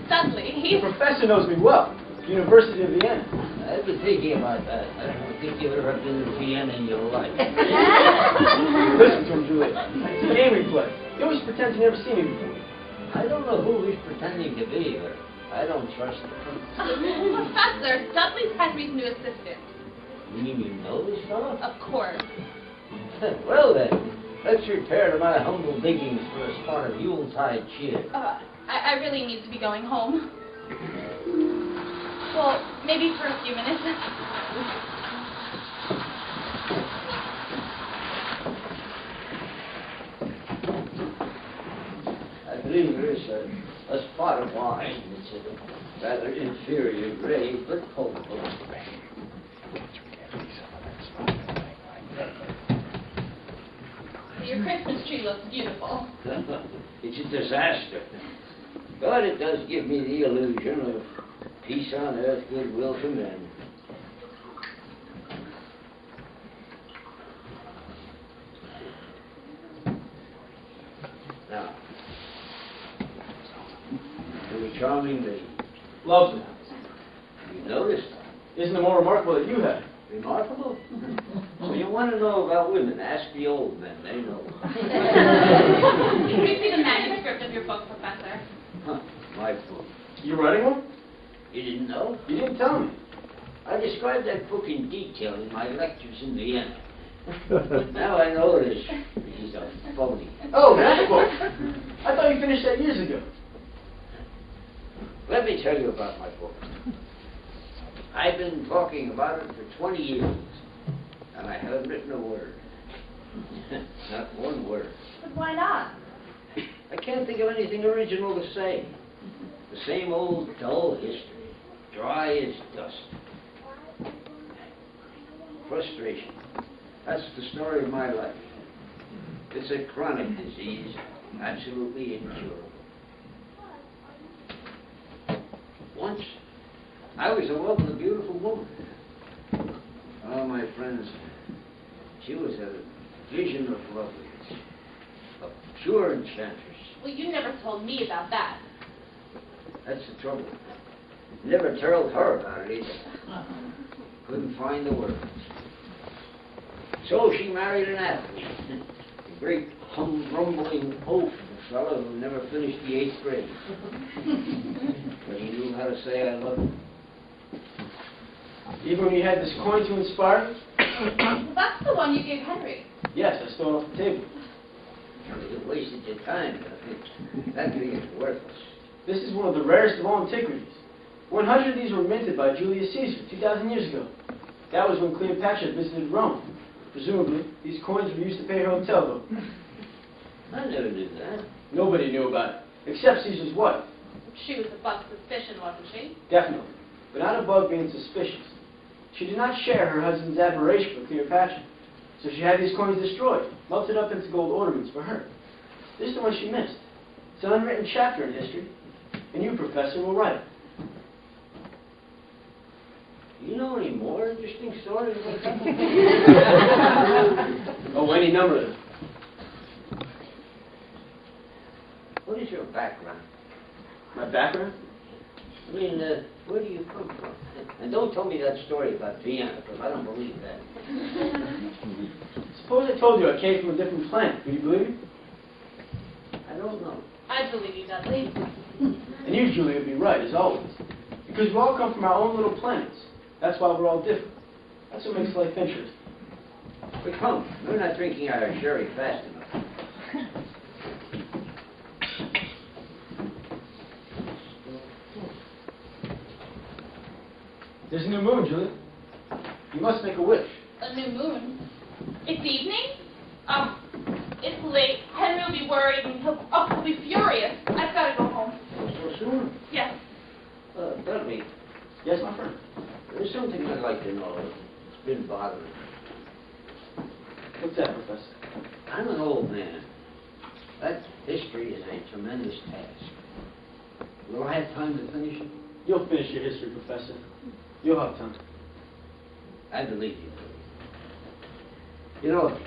Dudley. The professor knows me well. University of Vienna. I've been thinking about that. I don't think you've ever been to Vienna in your life. Listen to him, Juliet. It's a game we play. He always pretends he never seen me before. I don't know who he's pretending to be, but I don't trust him. Professor, Dudley's Henry's new assistant. You mean you know this fellow? Of course. Well then, let's repair to my humble diggings for a spot of Yuletide cheer. I really need to be going home. Well, maybe for a few minutes. I believe there is a spot of wine. It's a rather inferior grade, but culpable. Your Christmas tree looks beautiful. It's a disaster. But it does give me the illusion of peace on earth, goodwill to men. Now, to a charming lady. Loves it. You noticed? Isn't it more remarkable that you have? Remarkable? So you want to know about women, ask the old men, they know. Can we see the manuscript of your book, Professor? Huh, my book. You writing one? You didn't know? You didn't tell me. I described that book in detail in my lectures in Vienna. Now I know this is a phony. Oh, that book. I thought you finished that years ago. Let me tell you about my book. I've been talking about it for 20 years, and I haven't written a word. Not one word. But why not? I can't think of anything original to say. The same old dull history, dry as dust. Frustration. That's the story of my life. It's a chronic disease, absolutely incurable. Once, I was in love with a beautiful woman. Oh, my friends, she was a vision of loveliness, a pure enchantress. Well, you never told me about that. That's the trouble. Never told her about it either. Couldn't find the words. So she married an athlete, a great rumbling oaf of a fellow who never finished the 8th grade. But he knew how to say I love him. Even when you had this coin to inspire you? Well, that's the one you gave Henry. Yes, I stole it off the table. You wasted your time. That thing is worthless. This is one of the rarest of all antiquities. 100 of these were minted by Julius Caesar 2,000 years ago. That was when Cleopatra visited Rome. Presumably, these coins were used to pay her hotel bill. I never knew that. Nobody knew about it, except Caesar's wife. She was above suspicion, wasn't she? Definitely, but not above being suspicious. She did not share her husband's admiration for Cleopatra, so she had these coins destroyed, melted up into gold ornaments for her. This is the one she missed. It's an unwritten chapter in history, and you, Professor, will write it. Do you know any more interesting stories about that? Oh, any number of them. What is your background? My background? I mean, where do you come from? And don't tell me that story about Vienna, because I don't believe that. Suppose I told you I came from a different planet. Would you believe me? I don't know. I believe you, Dudley. And you, Julie, would be right, as always. Because we all come from our own little planets. That's why we're all different. That's what makes life interesting. But come, we're not drinking our sherry fast enough. There's a new moon, Julie. You must make a wish. A new moon. It's evening? It's late. Henry will be worried and he'll be furious. I've got to go home. So soon? Yes. Dudley, Yes, my friend. there's something I'd like to know. It's been bothering me. What's that, Professor? I'm an old man. That history is a tremendous task. Will I have time to finish it? You'll finish your history, Professor. You'll have time. I believe you. You know,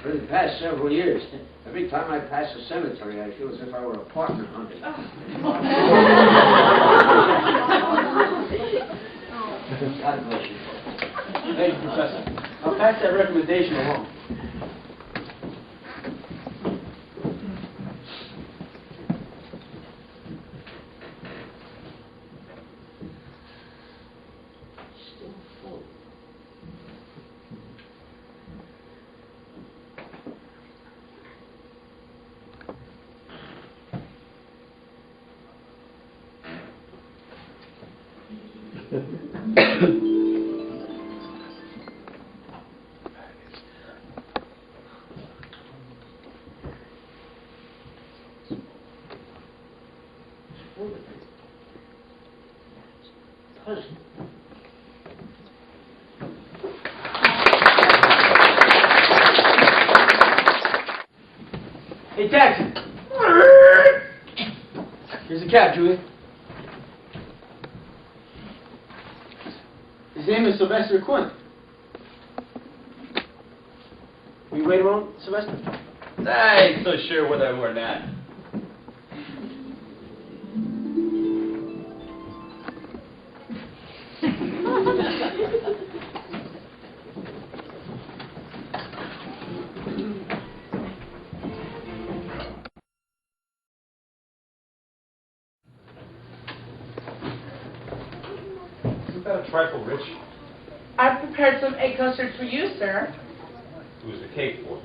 for the past several years, every time I pass a cemetery, I feel as if I were a partner hunting. pass that recommendation along. Still full. Puzzle. Hey, taxi! Here's a cab, Julia. His name is Sylvester Quinn. Will you wait a moment, Sylvester? I ain't so sure whether I'm wearing that. Isn't that a trifle rich? I've prepared some egg custard for you, sir. Who's the cake for?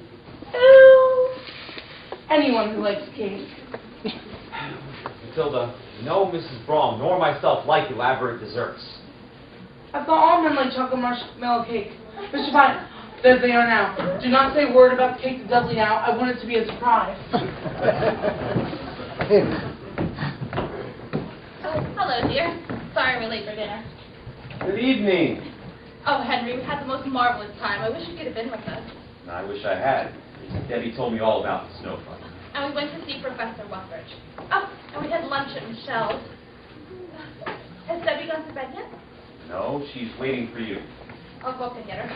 Oh, anyone who likes cake. Matilda, no Mrs. Braun nor myself like elaborate desserts. I thought all men like chocolate marshmallow cake. Mr. Pine, there they are now. Do not say a word about the cake to Dudley now. I want it to be a surprise. Oh, hello, dear. Sorry we're late for dinner. Good evening. Oh, Henry, we had the most marvelous time. I wish you could have been with us. I wish I had. Debbie told me all about the snow fun. And we went to see Professor Wuthridge. Oh, and we had lunch at Michelle's. Has Debbie gone to bed yet? No, she's waiting for you. I'll go up and get her.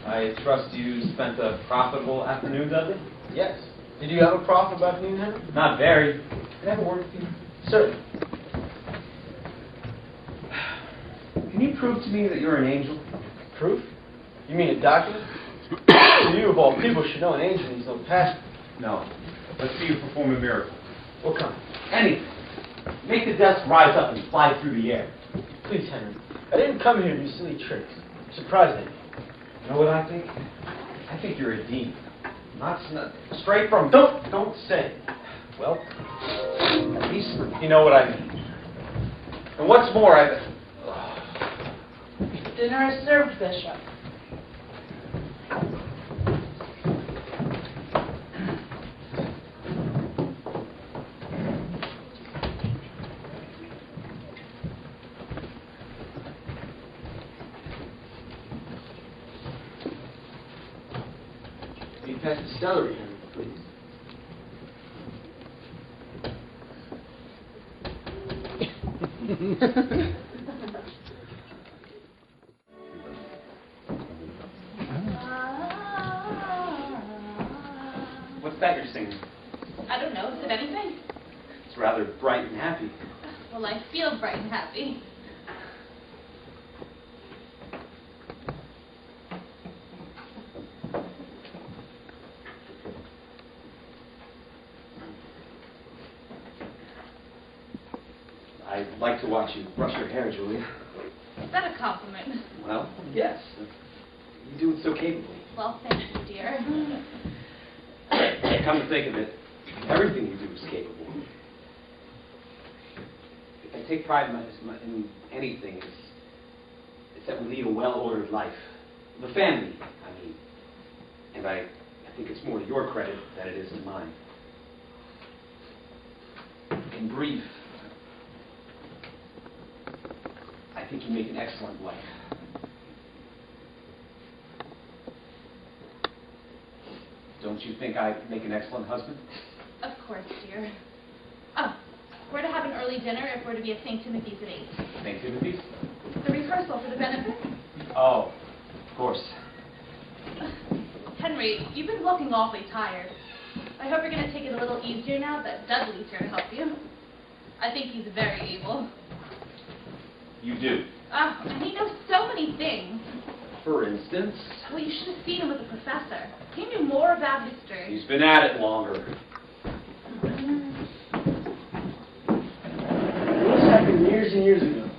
I trust you spent a profitable afternoon, Dudley? Yes. Did you have a profitable afternoon, Henry? Not very. Can I have a word with you? Certainly. Can you prove to me that you're an angel? Proof? You mean a document? You, of all people, should know an angel needs no passport. No. Let's see you perform a miracle. What kind? Anything. Make the desk rise up and fly through the air. Please, Henry. I didn't come here to do silly tricks. Surprise me. You know what I think? I think you're a demon. Not straight from... Don't say. Well, at least you know what I mean. And what's more, Dinner is served, Bishop. You pass the celery, Henry, please. what's that you're singing? I don't know. Is it anything? It's rather bright and happy. Well, I feel bright and happy. I'd like to watch you brush your hair, Julia. Is that a compliment? Well, yes. You do it so capably. Well, thank you, dear. Come to think of it, everything you do is capable. If I take pride in anything, it's that we lead a well-ordered life. The family, I mean. And I think it's more to your credit than it is to mine. In brief, I think you make an excellent wife. Don't you think I make an excellent husband? Of course, dear. Oh, we're to have an early dinner if we're to be at St. Timothy's at 8. St. Timothy's? The rehearsal for the benefit. Oh, of course. Henry, you've been looking awfully tired. I hope you're going to take it a little easier now that Dudley's here to help you. I think he's very able. You do. Oh, and he knows so many things. For instance, Well, you should have seen him with the professor. He knew more about history. he's been at it longer. This happened years and years ago.